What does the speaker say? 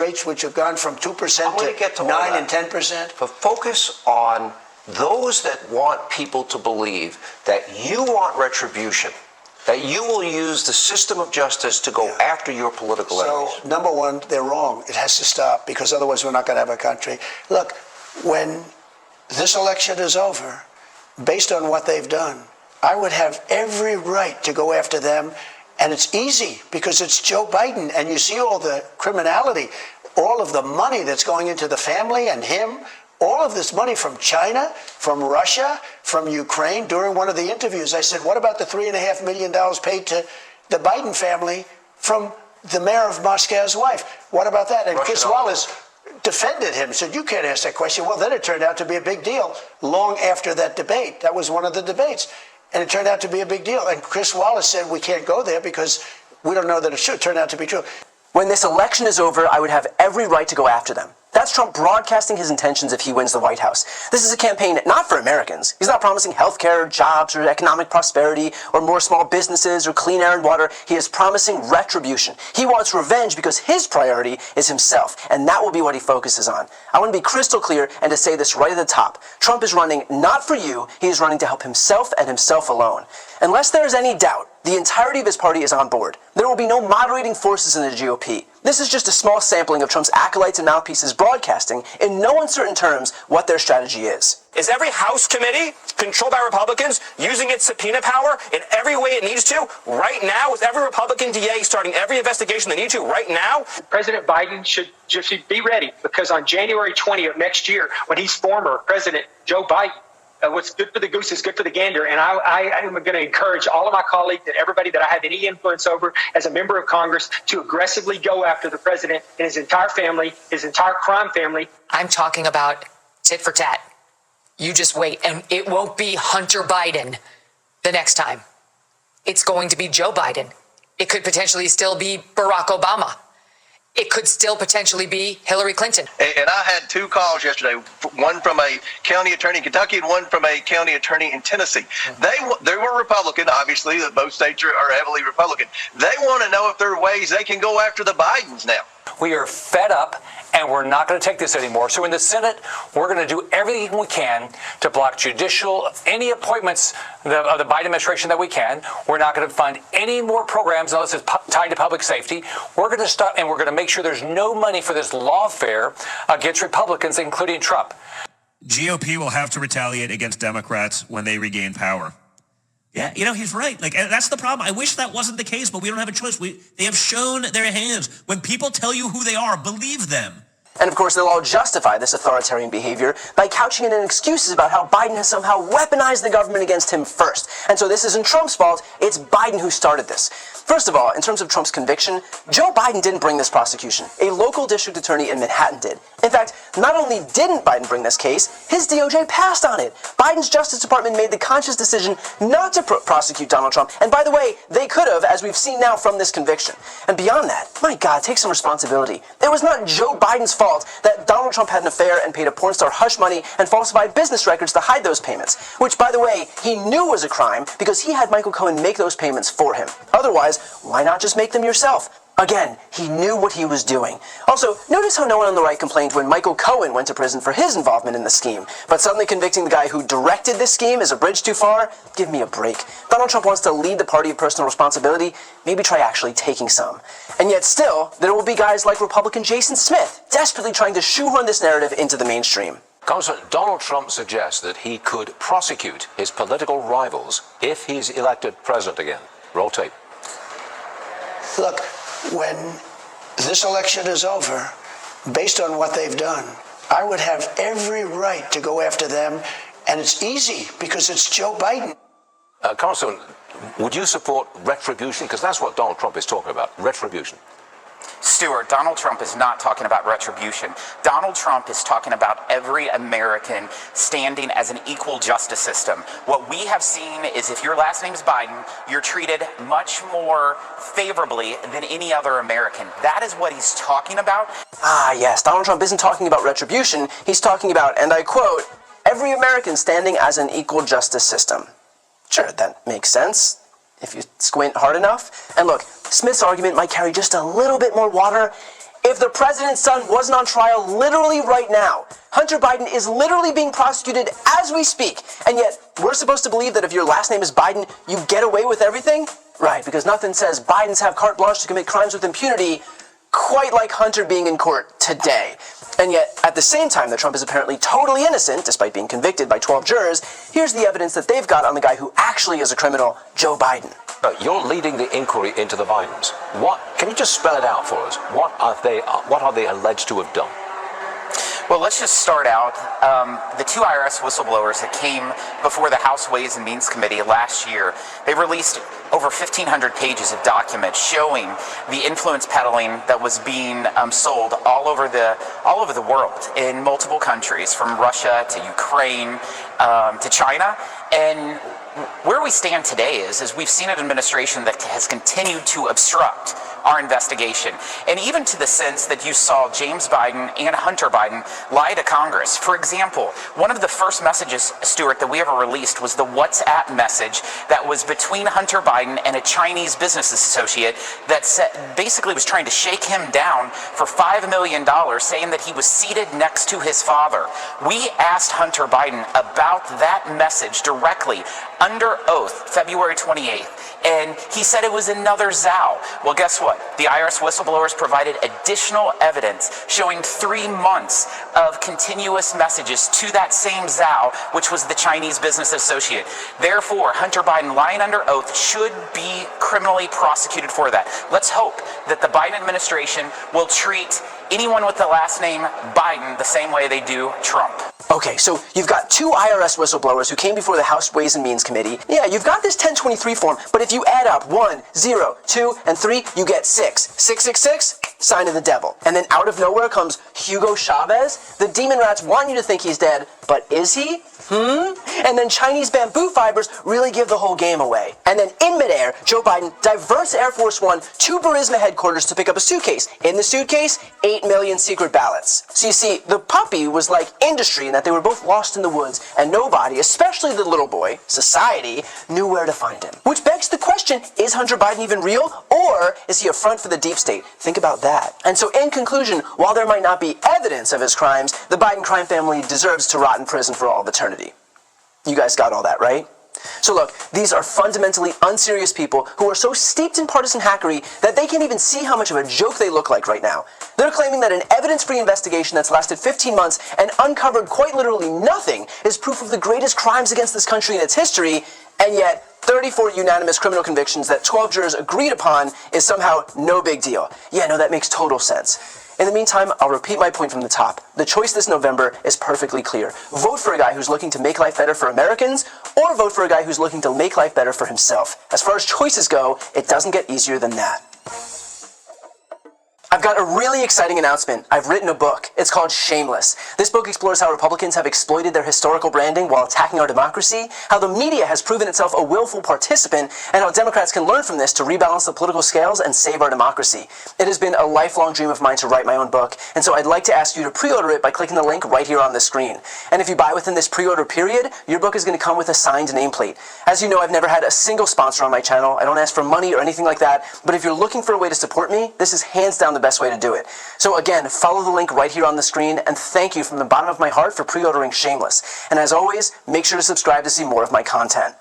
rates, which have gone from 2% to 9 and 10%. But focus on those that want people to believe that you want retribution, that you will use the system of justice to go after your political enemies. So, number one, they're wrong. It has to stop, because otherwise we're not going to have a country. Look, when this election is over, based on what they've done, I would have every right to go after them. And it's easy, because it's Joe Biden. And you see all the criminality, all of the money that's going into the family and him, all of this money from China, from Russia, from Ukraine. During one of the interviews, I said, what about the $3.5 million paid to the Biden family from the mayor of Moscow's wife? What about that? And Chris Wallace defended him, said, you can't ask that question. Well, then it turned out to be a big deal long after that debate. That was one of the debates. And it turned out to be a big deal. And Chris Wallace said, we can't go there because we don't know that it should turn out to be true. When this election is over, I would have every right to go after them. That's Trump broadcasting his intentions if he wins the White House. This is a campaign not for Americans. He's not promising health care, jobs, or economic prosperity, or more small businesses, or clean air and water. He is promising retribution. He wants revenge because his priority is himself, and that will be what he focuses on. I want to be crystal clear and to say this right at the top. Trump is running not for you. He is running to help himself and himself alone. Unless there is any doubt, the entirety of his party is on board. There will be no moderating forces in the GOP. This is just a small sampling of Trump's acolytes and mouthpieces broadcasting, in no uncertain terms, what their strategy is. Is every House committee controlled by Republicans using its subpoena power in every way it needs to right now? Is every Republican DA starting every investigation they need to right now? President Biden should be ready, because on January 20th of next year, when he's former President Joe Biden, what's good for the goose is good for the gander. And I am going to encourage all of my colleagues and everybody that I have any influence over as a member of Congress to aggressively go after the president and his entire family, his entire crime family. I'm talking about tit for tat. You just wait, and it won't be Hunter Biden the next time. It's going to be Joe Biden. It could potentially still be Barack Obama. It could still potentially be Hillary Clinton. And I had two calls yesterday, one from a county attorney in Kentucky and one from a county attorney in Tennessee. They were Republican, obviously. Both states are heavily Republican. They want to know if there are ways they can go after the Bidens now. We are fed up, and we're not going to take this anymore. So in the Senate, we're going to do everything we can to block any appointments of the Biden administration that we can. We're not going to fund any more programs unless it's tied to public safety. We're going to stop, and we're going to make sure there's no money for this lawfare against Republicans, including Trump. GOP will have to retaliate against Democrats when they regain power. Yeah, he's right. That's the problem. I wish that wasn't the case, but we don't have a choice. They have shown their hands. When people tell you who they are, believe them. And of course, they'll all justify this authoritarian behavior by couching it in excuses about how Biden has somehow weaponized the government against him first. And so this isn't Trump's fault, it's Biden who started this. First of all, in terms of Trump's conviction, Joe Biden didn't bring this prosecution. A local district attorney in Manhattan did. In fact, not only didn't Biden bring this case, his DOJ passed on it. Biden's Justice Department made the conscious decision not to prosecute Donald Trump. And by the way, they could have, as we've seen now from this conviction. And beyond that, my God, take some responsibility. It was not Joe Biden's fault that Donald Trump had an affair and paid a porn star hush money and falsified business records to hide those payments, which, by the way, he knew was a crime because he had Michael Cohen make those payments for him. Otherwise, why not just make them yourself? Again, he knew what he was doing. Also, notice how no one on the right complained when Michael Cohen went to prison for his involvement in the scheme. But suddenly convicting the guy who directed this scheme is a bridge too far? Give me a break. Donald Trump wants to lead the party of personal responsibility. Maybe try actually taking some. And yet still, there will be guys like Republican Jason Smith desperately trying to shoehorn this narrative into the mainstream. Congressman, Donald Trump suggests that he could prosecute his political rivals if he's elected president again. Roll tape. Look, when this election is over, based on what they've done, I would have every right to go after them, and it's easy because it's Joe Biden. Congressman, would you support retribution? Because that's what Donald Trump is talking about, retribution. Stuart, Donald Trump is not talking about retribution. Donald Trump is talking about every American standing as an equal justice system. What we have seen is if your last name is Biden, you're treated much more favorably than any other American. That is what he's talking about. Ah, yes, Donald Trump isn't talking about retribution. He's talking about, and I quote, every American standing as an equal justice system. Sure, that makes sense if you squint hard enough. And look, Smith's argument might carry just a little bit more water If the president's son wasn't on trial literally right now, Hunter Biden is literally being prosecuted as we speak, and yet we're supposed to believe that if your last name is Biden, you get away with everything? Right, because nothing says Bidens have carte blanche to commit crimes with impunity quite like Hunter being in court today. And yet, at the same time that Trump is apparently totally innocent, despite being convicted by 12 jurors, here's the evidence that they've got on the guy who actually is a criminal, Joe Biden. You're leading the inquiry into the Bidens. Can you just spell it out for us? What are they alleged to have done? Well, let's just start out. The two IRS whistleblowers that came before the House Ways and Means Committee last year, they released over 1,500 pages of documents showing the influence peddling that was being sold all over the world in multiple countries, from Russia to Ukraine to China. And where we stand today is we've seen an administration that has continued to obstruct our investigation, and even to the sense that you saw James Biden and Hunter Biden lie to Congress. For example, one of the first messages, Stuart, that we ever released was the WhatsApp message that was between Hunter Biden and a Chinese business associate that basically was trying to shake him down for $5 million, saying that he was seated next to his father. We asked Hunter Biden about that message directly under oath February 28th, and he said it was another Zhao. Well, guess what? The IRS whistleblowers provided additional evidence showing 3 months of continuous messages to that same Zhao, which was the Chinese business associate. Therefore, Hunter Biden, lying under oath, should be criminally prosecuted for that. Let's hope that the Biden administration will treat anyone with the last name Biden the same way they do Trump. Okay, so you've got two IRS whistleblowers who came before the House Ways and Means Committee. Yeah, you've got this 1023 form, but if you add up 1, 0, 2, and 3, you get 6. 666, sign of the devil. And then out of nowhere comes Hugo Chavez. The demon rats want you to think he's dead, but is he? And then Chinese bamboo fibers really give the whole game away. And then in midair, Joe Biden diverts Air Force One to Burisma headquarters to pick up a suitcase. In the suitcase, 8 million secret ballots. So you see, the puppy was like industry in that they were both lost in the woods, and nobody, especially the little boy, society, knew where to find him. Which begs the question, is Hunter Biden even real, or is he a front for the deep state? Think about that. And so in conclusion, while there might not be evidence of his crimes, the Biden crime family deserves to rot in prison for all of eternity. You guys got all that, right? So look, these are fundamentally unserious people who are so steeped in partisan hackery that they can't even see how much of a joke they look like right now. They're claiming that an evidence-free investigation that's lasted 15 months and uncovered quite literally nothing is proof of the greatest crimes against this country in its history, and yet 34 unanimous criminal convictions that 12 jurors agreed upon is somehow no big deal. Yeah, no, that makes total sense. In the meantime, I'll repeat my point from the top. The choice this November is perfectly clear. Vote for a guy who's looking to make life better for Americans, or vote for a guy who's looking to make life better for himself. As far as choices go, it doesn't get easier than that. I've got a really exciting announcement. I've written a book. It's called Shameless. This book explores how Republicans have exploited their historical branding while attacking our democracy, how the media has proven itself a willful participant, and how Democrats can learn from this to rebalance the political scales and save our democracy. It has been a lifelong dream of mine to write my own book, and so I'd like to ask you to pre-order it by clicking the link right here on the screen. And if you buy within this pre-order period, your book is going to come with a signed nameplate. As you know, I've never had a single sponsor on my channel. I don't ask for money or anything like that, but if you're looking for a way to support me, this is hands down the best way to do it. So again, follow the link right here on the screen, and thank you from the bottom of my heart for pre-ordering Shameless. And as always, make sure to subscribe to see more of my content.